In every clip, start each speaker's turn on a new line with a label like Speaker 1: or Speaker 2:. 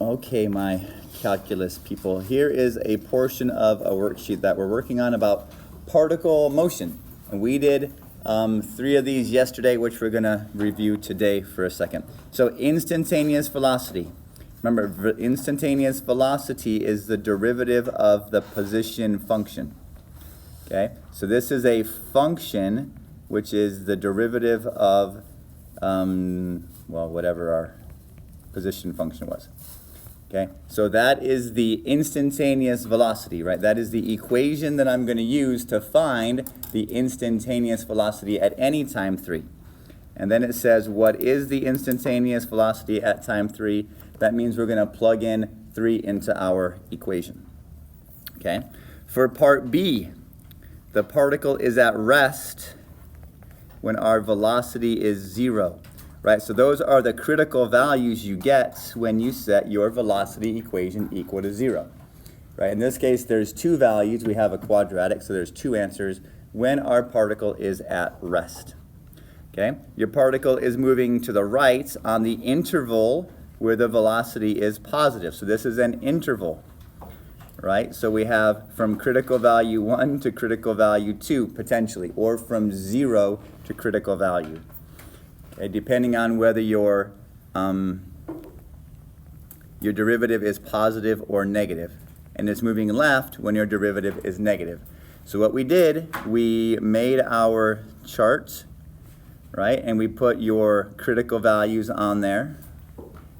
Speaker 1: Okay, my calculus people, here is a portion of a worksheet that we're working on about particle motion. And we did 3 of these yesterday, which we're going to review today for a second. So instantaneous velocity. Remember, instantaneous velocity is the derivative of the position function. Okay, so this is a function which is the derivative of, well, whatever our position function was. Okay, so that is the instantaneous velocity, right? That is the equation that I'm going to use to find the instantaneous velocity at any time 3. And then it says, what is the instantaneous velocity at time 3? That means we're going to plug in 3 into our equation. Okay, for part B, the particle is at rest when our velocity is 0. Right, so those are the critical values you get when you set your velocity equation equal to 0. Right, in this case, there's 2 values. We have a quadratic, so there's 2 answers when our particle is at rest. Okay, your particle is moving to the right on the interval where the velocity is positive. So this is an interval. Right, so we have from critical value 1 to critical value 2, potentially, or from 0 to critical value. Okay, depending on whether your derivative is positive or negative. And it's moving left when your derivative is negative. So what we did, we made our chart, right? And we put your critical values on there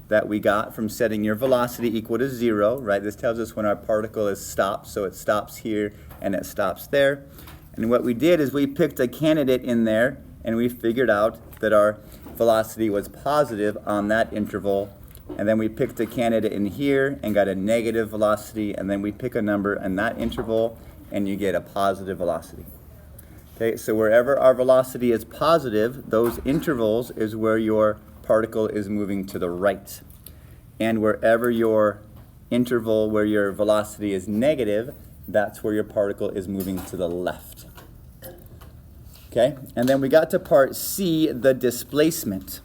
Speaker 1: that we got from setting your velocity equal to 0, right? This tells us when our particle is stopped, so it stops here and it stops there. And what we did is we picked a candidate in there and we figured out that our velocity was positive on that interval, and then we picked a candidate in here and got a negative velocity, and then we pick a number in that interval and you get a positive velocity. Okay, so wherever our velocity is positive, those intervals is where your particle is moving to the right. And wherever your interval where your velocity is negative, that's where your particle is moving to the left. Okay, and then we got to part C, the displacement.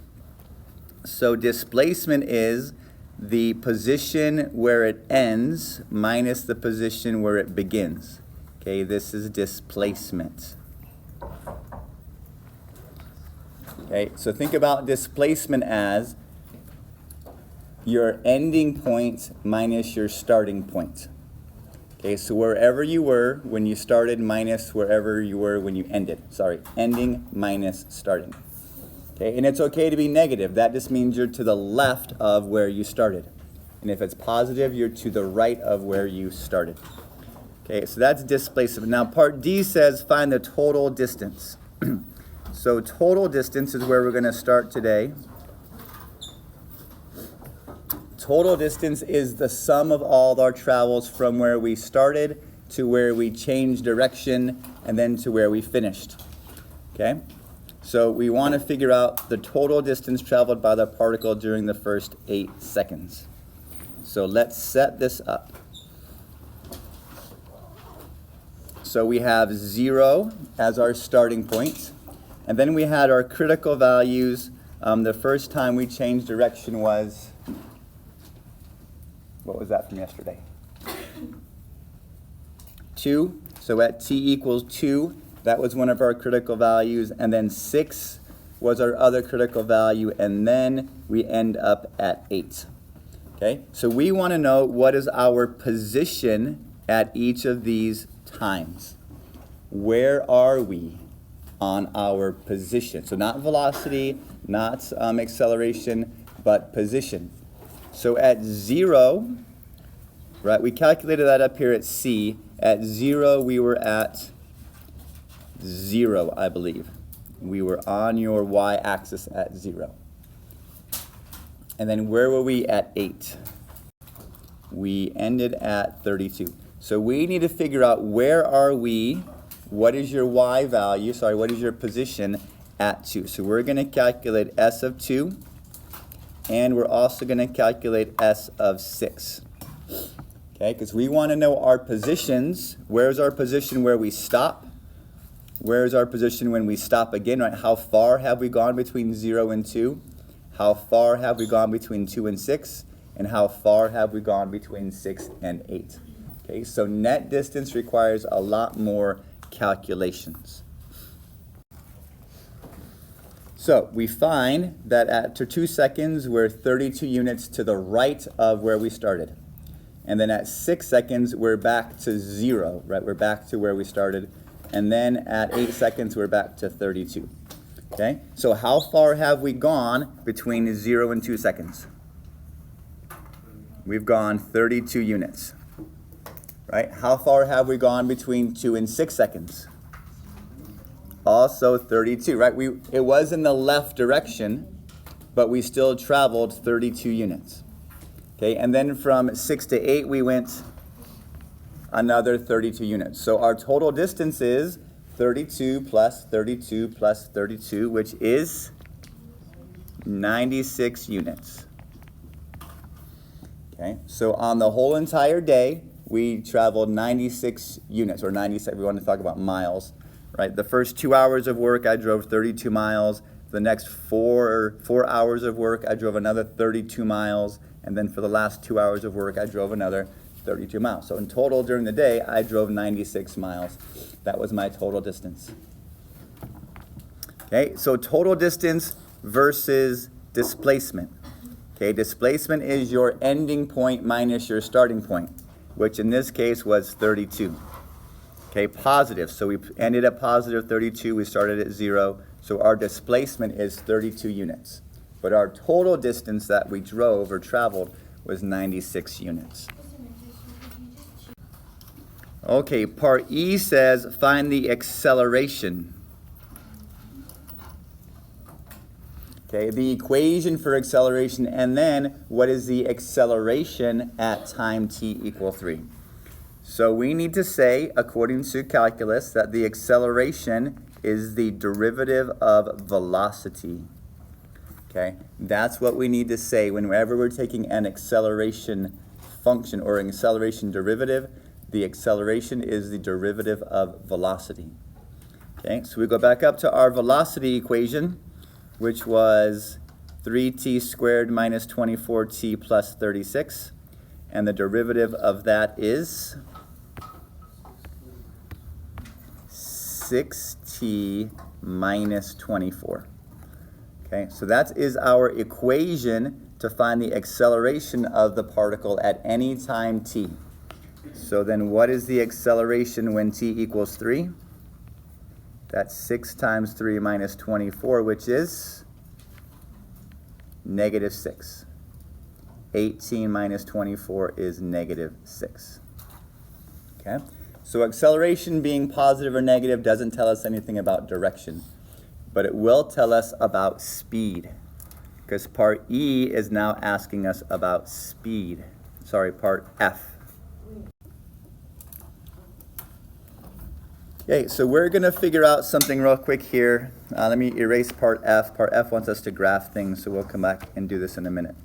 Speaker 1: So displacement is the position where it ends minus the position where it begins. Okay, this is displacement. Okay, so think about displacement as your ending point minus your starting point. Okay, so wherever you were when you started minus wherever you were when you ended. Sorry, ending minus starting. Okay, and it's okay to be negative. That just means you're to the left of where you started. And if it's positive, you're to the right of where you started. Okay, so that's displacement. Now part D says find the total distance. So total distance is where we're going to start today. Total distance is the sum of all our travels from where we started to where we changed direction and then to where we finished. Okay? So we want to figure out the total distance traveled by the particle during the first 8 seconds. So let's set this up. So we have 0 as our starting point. And then we had our critical values. The first time we changed direction was... What was that from yesterday? 2. So at t equals 2, that was one of our critical values. And then 6 was our other critical value. And then we end up at 8. Okay? So we want to know what is our position at each of these times. Where are we on our position? So not velocity, not acceleration, but position. So at 0, right, we calculated that up here at C. At 0, we were at 0, I believe. We were on your y-axis at 0. And then where were we at 8? We ended at 32. So we need to figure out where are we, what is your y value, what is your position at 2. So we're going to calculate S of 2. And we're also going to calculate S of 6. Okay, because we want to know our positions. Where's our position where we stop? Where's our position when we stop again? Right? How far have we gone between 0 and 2? How far have we gone between 2 and 6? and how far have we gone between 6 and 8. Okay, so net distance requires a lot more calculations. So we find that at 2 seconds, we're 32 units to the right of where we started. And then at 6 seconds, we're back to 0, right? We're back to where we started. And then at 8 seconds, we're back to 32. Okay, so how far have we gone between 0 and 2 seconds? We've gone 32 units, right? How far have we gone between 2 and 6 seconds? Also 32, right? It was in the left direction, but we still traveled 32 units. Okay, and then from 6 to 8, we went another 32 units. So our total distance is 32 plus 32 plus 32, which is 96 units. Okay, so on the whole entire day, we traveled 96 units, or 97, we want to talk about miles, right? The first 2 hours of work, I drove 32 miles. The next four hours of work, I drove another 32 miles. And then for the last 2 hours of work, I drove another 32 miles. So in total during the day, I drove 96 miles. That was my total distance. Okay, so total distance versus displacement. Okay, displacement is your ending point minus your starting point, which in this case was 32. Okay, positive. So we ended at positive 32. We started at 0. So our displacement is 32 units. But our total distance that we drove or traveled was 96 units. Okay, part E says find the acceleration. Okay, the equation for acceleration, and then what is the acceleration at time t equal 3? So we need to say, according to calculus, that the acceleration is the derivative of velocity. Okay, that's what we need to say whenever we're taking an acceleration function or an acceleration derivative. The acceleration is the derivative of velocity. Okay, so we go back up to our velocity equation, which was 3t squared minus 24t plus 36. And the derivative of that is 6t minus 24. Okay, so that is our equation to find the acceleration of the particle at any time t. So then what is the acceleration when t equals 3? That's 6 times 3 minus 24, which is negative 6. 18 minus 24 is negative 6. Okay, so acceleration being positive or negative doesn't tell us anything about direction, but it will tell us about speed, because part E is now asking us about speed. Sorry, part F. Okay, so we're going to figure out something real quick here. Let me erase part F. Part F wants us to graph things, so we'll come back and do this in a minute.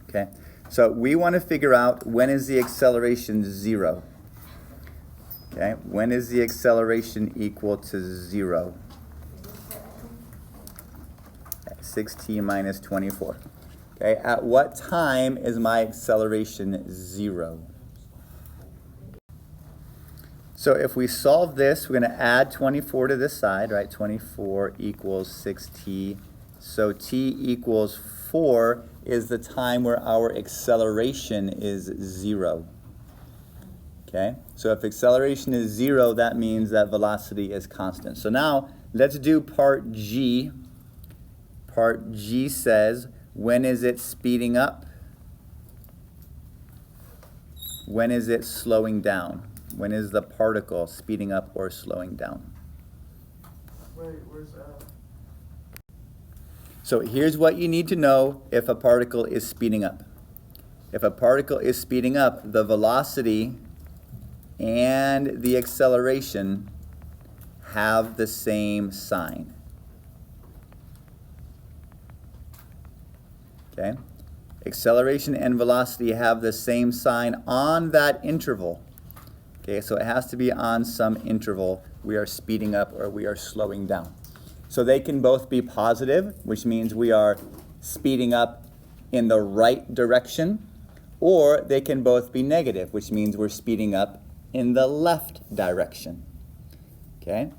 Speaker 1: Okay, so we want to figure out when is the acceleration 0. Okay, when is the acceleration equal to 0? 6t minus 24. Okay, at what time is my acceleration 0? So if we solve this, we're going to add 24 to this side, right? 24 equals 6t. So t equals 4 is the time where our acceleration is 0. Okay, so if acceleration is 0, that means that velocity is constant. So now let's do part G. Part G says, when is it speeding up? When is it slowing down? When is the particle speeding up or slowing down?
Speaker 2: Wait, where's that?
Speaker 1: So here's what you need to know if a particle is speeding up. If a particle is speeding up, the velocity and the acceleration have the same sign. Okay? Acceleration and velocity have the same sign on that interval. Okay, so it has to be on some interval. We are speeding up or we are slowing down. So they can both be positive, which means we are speeding up in the right direction, or they can both be negative, which means we're speeding up in the left direction. Okay?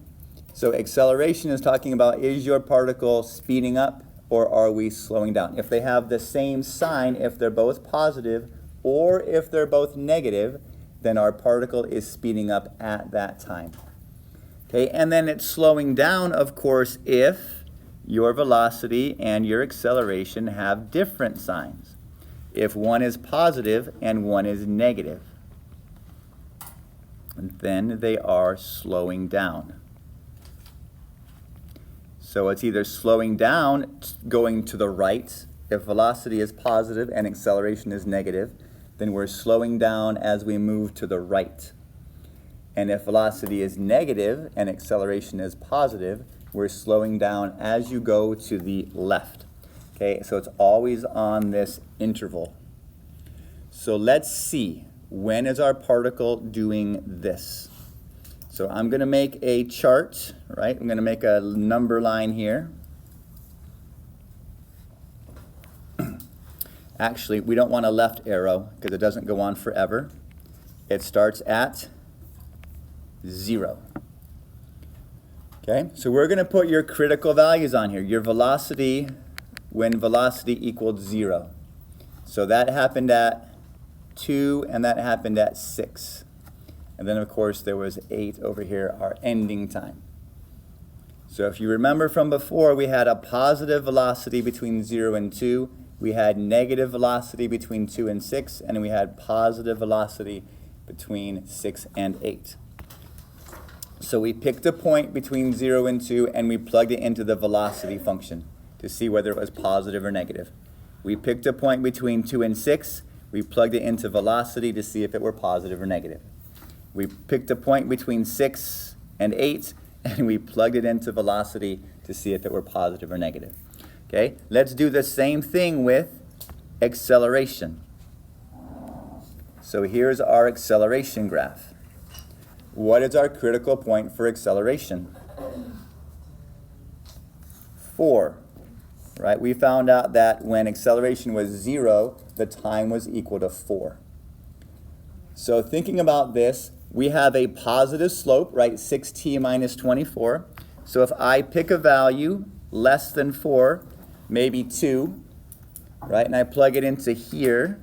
Speaker 1: So acceleration is talking about, is your particle speeding up or are we slowing down? If they have the same sign, if they're both positive or if they're both negative, then our particle is speeding up at that time. Okay, and then it's slowing down, of course, if your velocity and your acceleration have different signs. If one is positive and one is negative, then they are slowing down. So it's either slowing down, going to the right. If velocity is positive and acceleration is negative, then we're slowing down as we move to the right. And if velocity is negative and acceleration is positive, we're slowing down as you go to the left. Okay, so it's always on this interval. So let's see, when is our particle doing this? So I'm going to make a chart, right? I'm going to make a number line here. Actually, we don't want a left arrow because it doesn't go on forever. It starts at 0. Okay, so we're going to put your critical values on here. Your velocity when velocity equaled 0. So that happened at 2 and that happened at 6. And then, of course, there was 8 over here, our ending time. So if you remember from before, we had a positive velocity between 0 and 2. We had negative velocity between 2 and 6. And we had positive velocity between 6 and 8. So we picked a point between 0 and 2, and we plugged it into the velocity function to see whether it was positive or negative. We picked a point between 2 and 6. We plugged it into velocity to see if it were positive or negative. We picked a point between 6 and 8, and we plugged it into velocity to see if it were positive or negative. Okay, let's do the same thing with acceleration. So here's our acceleration graph. What is our critical point for acceleration? 4, right? We found out that when acceleration was 0, the time was equal to 4. So thinking about this, we have a positive slope, right? 6t minus 24. So if I pick a value less than 4, maybe 2, right? And I plug it into here.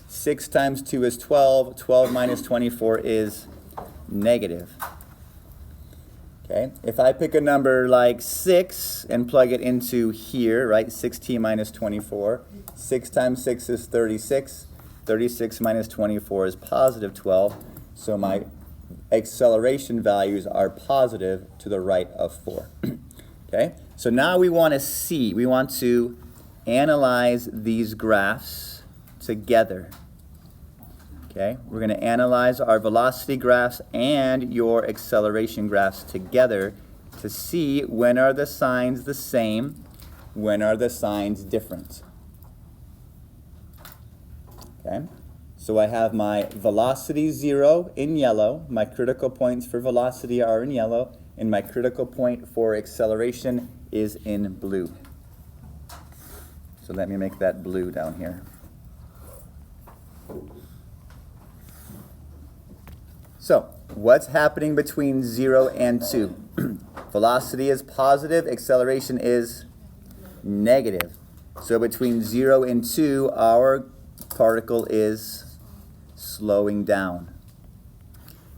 Speaker 1: 6 times 2 is 12. 12 minus 24 is negative. Okay? If I pick a number like 6 and plug it into here, right? 6t minus 24. 6 times 6 is 36. 36 minus 24 is positive 12. So my acceleration values are positive to the right of 4. Okay? So now we want to see, we want to analyze these graphs together. Okay? We're going to analyze our velocity graphs and your acceleration graphs together to see when are the signs the same, when are the signs different. Okay? So I have my velocity 0 in yellow, my critical points for velocity are in yellow, and my critical point for acceleration is in blue. So let me make that blue down here. So what's happening between 0 and 2? Velocity is positive, acceleration is negative. So between 0 and 2, our particle is slowing down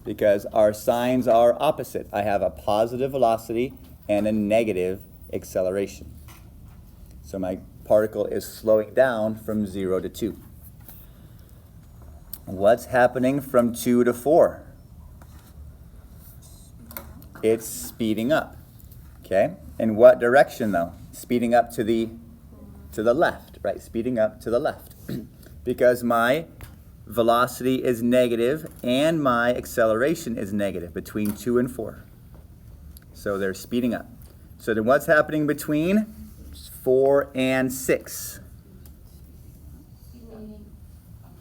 Speaker 1: because our signs are opposite. I have a positive velocity and a negative acceleration. So my particle is slowing down from 0 to 2. What's happening from 2 to 4? It's speeding up. Okay? In what direction though? Speeding up to the left, right? Speeding up to the left. Because my velocity is negative and my acceleration is negative between 2 and 4. So they're speeding up. So then what's happening between 4 and 6?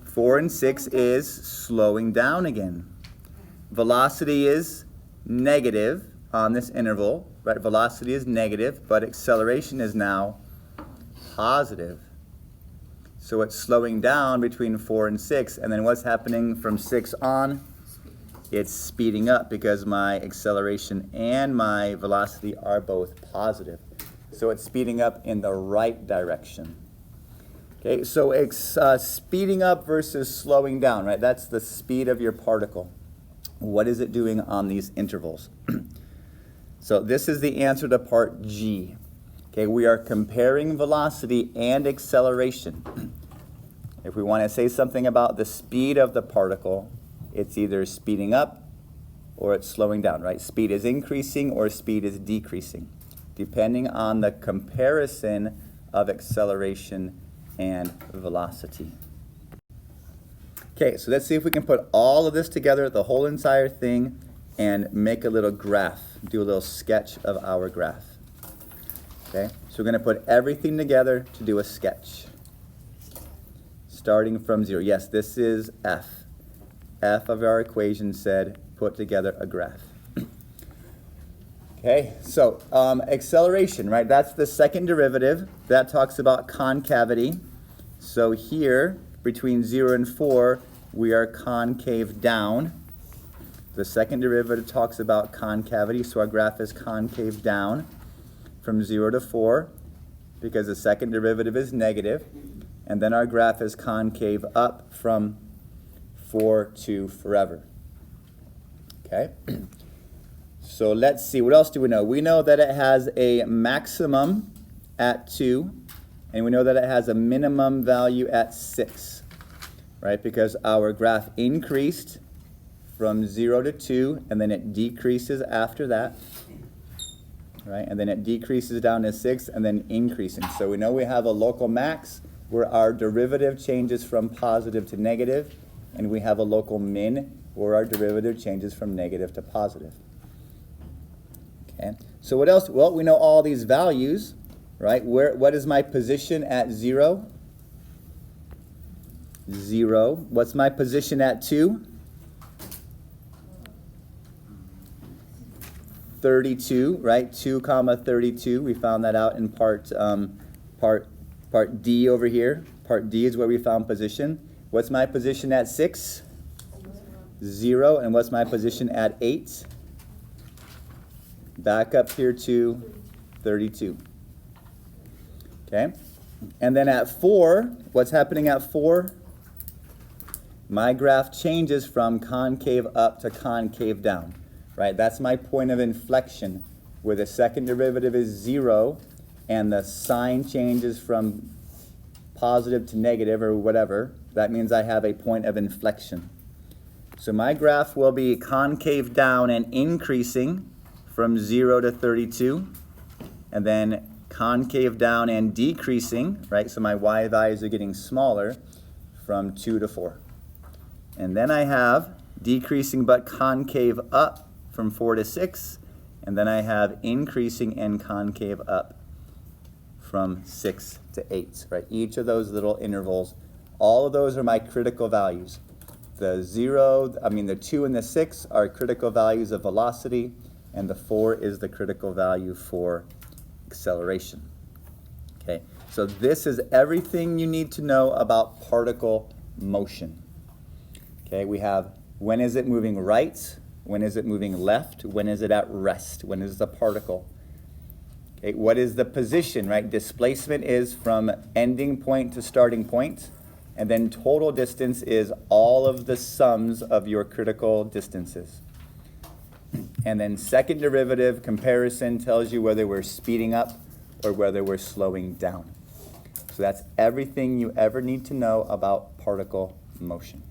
Speaker 1: 4 and 6 is slowing down again. Velocity is negative on this interval, right? Velocity is negative, but acceleration is now positive. So it's slowing down between 4 and 6, and then what's happening from 6 on? It's speeding up because my acceleration and my velocity are both positive. So it's speeding up in the right direction. Okay, so it's speeding up versus slowing down, right? That's the speed of your particle. What is it doing on these intervals? So this is the answer to part G. Okay, we are comparing velocity and acceleration. If we want to say something about the speed of the particle, it's either speeding up or it's slowing down, right? Speed is increasing or speed is decreasing, depending on the comparison of acceleration and velocity. Okay, so let's see if we can put all of this together, the whole entire thing, and make a little graph, do a little sketch of our graph. Okay, so we're going to put everything together to do a sketch. Starting from 0. Yes, this is F. F of our equation said put together a graph. Okay, so acceleration, right? That's the second derivative. That talks about concavity. So here, between 0 and 4, we are concave down. The second derivative talks about concavity, so our graph is concave down from 0 to 4 because the second derivative is negative. And then our graph is concave up from 4 to forever. Okay? So let's see, what else do we know? We know that it has a maximum at 2, and we know that it has a minimum value at 6, right? Because our graph increased from 0 to 2, and then it decreases after that, right? And then it decreases down to 6, and then increasing. So we know we have a local max where our derivative changes from positive to negative, and we have a local min where our derivative changes from negative to positive. Okay, so what else? Well, we know all these values, right? What is my position at 0? 0. What's my position at 2? 32, right? 2 comma 32. We found that out in part D over here. Part D is where we found position. What's my position at 6? 0. And what's my position at 8? Back up here to 32. Okay? And then at 4, what's happening at 4? My graph changes from concave up to concave down. Right? That's my point of inflection, where the second derivative is 0 and the sign changes from positive to negative or whatever. That means I have a point of inflection. So my graph will be concave down and increasing from 0 to 32, and then concave down and decreasing, right? So my y values are getting smaller from 2 to 4. And then I have decreasing but concave up from 4 to 6, and then I have increasing and concave up from 6 to 8, right? Each of those little intervals, all of those are my critical values. The 2 and the 6 are critical values of velocity, and the 4 is the critical value for acceleration. Okay, so this is everything you need to know about particle motion. Okay, we have when is it moving right, when is it moving left, when is it at rest, when is the particle. Okay, what is the position, right? Displacement is from ending point to starting point, and then total distance is all of the sums of your critical distances. And then second derivative comparison tells you whether we're speeding up or whether we're slowing down. So that's everything you ever need to know about particle motion.